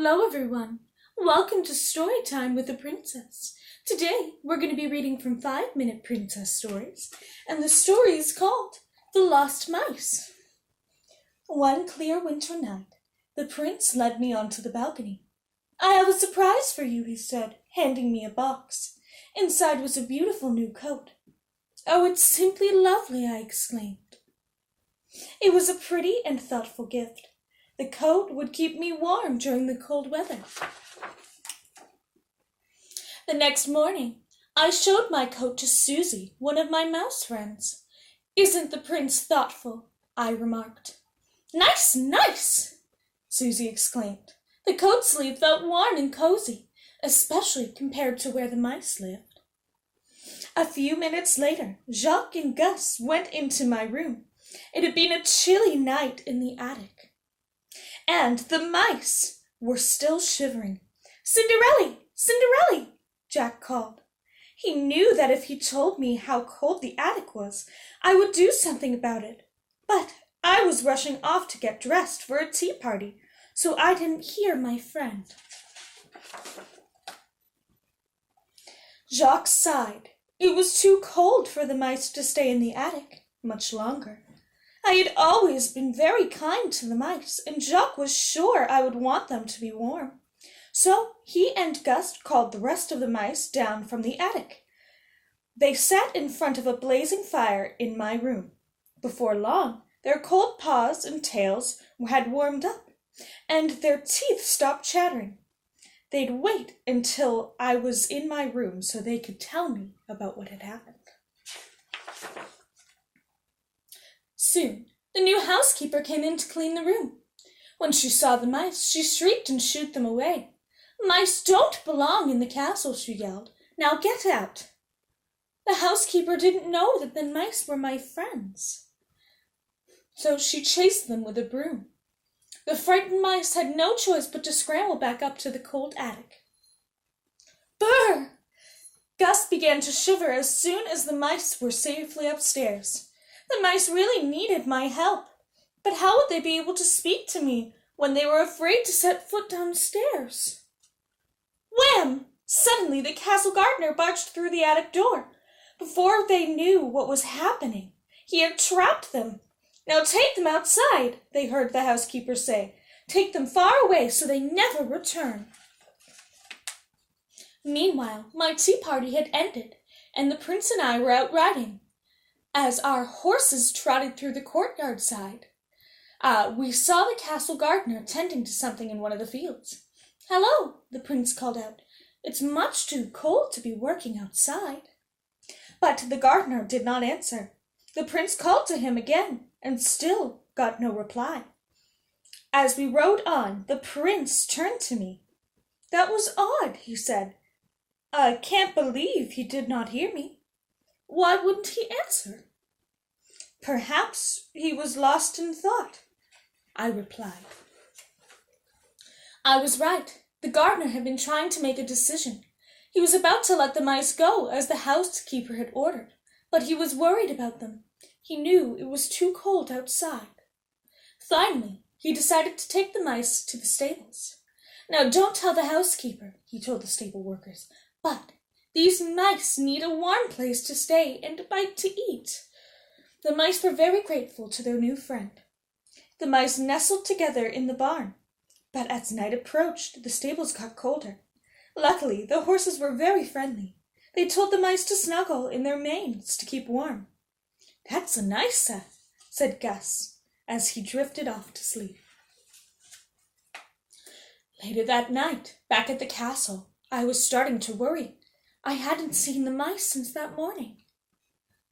Hello everyone. Welcome to Storytime with the Princess. Today we're going to be reading from 5-Minute Princess Stories, and the story is called The Lost Mice. One clear winter night, the prince led me onto the balcony. "I have a surprise for you," he said, handing me a box. Inside was a beautiful new coat. "Oh, it's simply lovely," I exclaimed. It was a pretty and thoughtful gift. The coat would keep me warm during the cold weather. The next morning, I showed my coat to Susie, one of my mouse friends. "Isn't the prince thoughtful?" I remarked. "Nice, nice!" Susie exclaimed. The coat sleeve felt warm and cozy, especially compared to where the mice lived. A few minutes later, Jacques and Gus went into my room. It had been a chilly night in the attic. And the mice were still shivering. "Cinderella! Cinderella!" Jack called. He knew that if he told me how cold the attic was, I would do something about it. But I was rushing off to get dressed for a tea party, so I didn't hear my friend. Jacques sighed. It was too cold for the mice to stay in the attic much longer. I had always been very kind to the mice, and Jacques was sure I would want them to be warm. So he and Gus called the rest of the mice down from the attic. They sat in front of a blazing fire in my room. Before long, their cold paws and tails had warmed up, and their teeth stopped chattering. They'd wait until I was in my room so they could tell me about what had happened. Soon, the new housekeeper came in to clean the room. When she saw the mice, she shrieked and shooed them away. "Mice don't belong in the castle," she yelled. "Now get out." The housekeeper didn't know that the mice were my friends, so she chased them with a broom. The frightened mice had no choice but to scramble back up to the cold attic. Brr! Gus began to shiver as soon as the mice were safely upstairs. The mice really needed my help, but how would they be able to speak to me when they were afraid to set foot downstairs? Wham! Suddenly the castle gardener barged through the attic door. Before they knew what was happening, he had trapped them. "Now take them outside," they heard the housekeeper say. "Take them far away so they never return." Meanwhile, my tea party had ended, and the prince and I were out riding. As our horses trotted through the courtyard side, we saw the castle gardener tending to something in one of the fields. "Hello," the prince called out. "It's much too cold to be working outside." But the gardener did not answer. The prince called to him again and still got no reply. As we rode on, the prince turned to me. "That was odd," he said. "I can't believe he did not hear me. Why wouldn't he answer?" "Perhaps he was lost in thought," I replied. I was right. The gardener had been trying to make a decision. He was about to let the mice go as the housekeeper had ordered, but he was worried about them. He knew it was too cold outside. Finally, he decided to take the mice to the stables. "Now don't tell the housekeeper," he told the stable workers, "but these mice need a warm place to stay and a bite to eat." The mice were very grateful to their new friend. The mice nestled together in the barn, but as night approached, the stables got colder. Luckily, the horses were very friendly. They told the mice to snuggle in their manes to keep warm. "That's a nice set," said Gus, as he drifted off to sleep. Later that night, back at the castle, I was starting to worry. I hadn't seen the mice since that morning.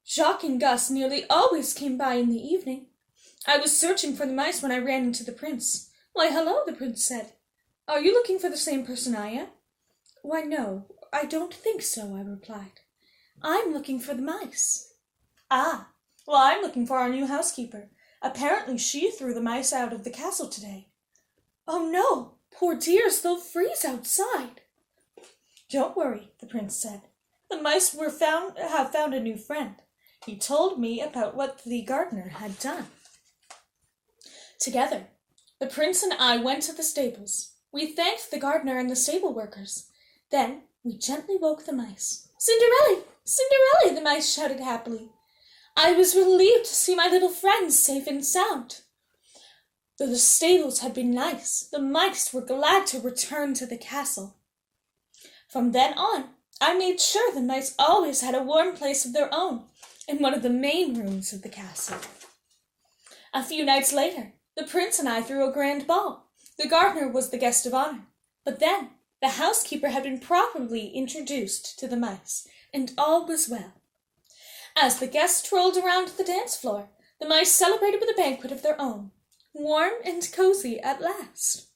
Jacques and Gus nearly always came by in the evening. I was searching for the mice when I ran into the prince. "Why, hello," the prince said. "Are you looking for the same person I am?" "Why, no, I don't think so," I replied. "I'm looking for the mice." "Ah, well, I'm looking for our new housekeeper. Apparently she threw the mice out of the castle today." "Oh, no, poor dears, they'll freeze outside." "Don't worry," the prince said. "The mice have found a new friend. He told me about what the gardener had done." Together, the prince and I went to the stables. We thanked the gardener and the stable workers. Then we gently woke the mice. "Cinderella! Cinderella!" the mice shouted happily. I was relieved to see my little friends safe and sound. Though the stables had been nice, the mice were glad to return to the castle. From then on, I made sure the mice always had a warm place of their own in one of the main rooms of the castle. A few nights later, the prince and I threw a grand ball. The gardener was the guest of honor. But then the housekeeper had been properly introduced to the mice, and all was well. As the guests strolled around the dance floor, the mice celebrated with a banquet of their own, warm and cozy at last.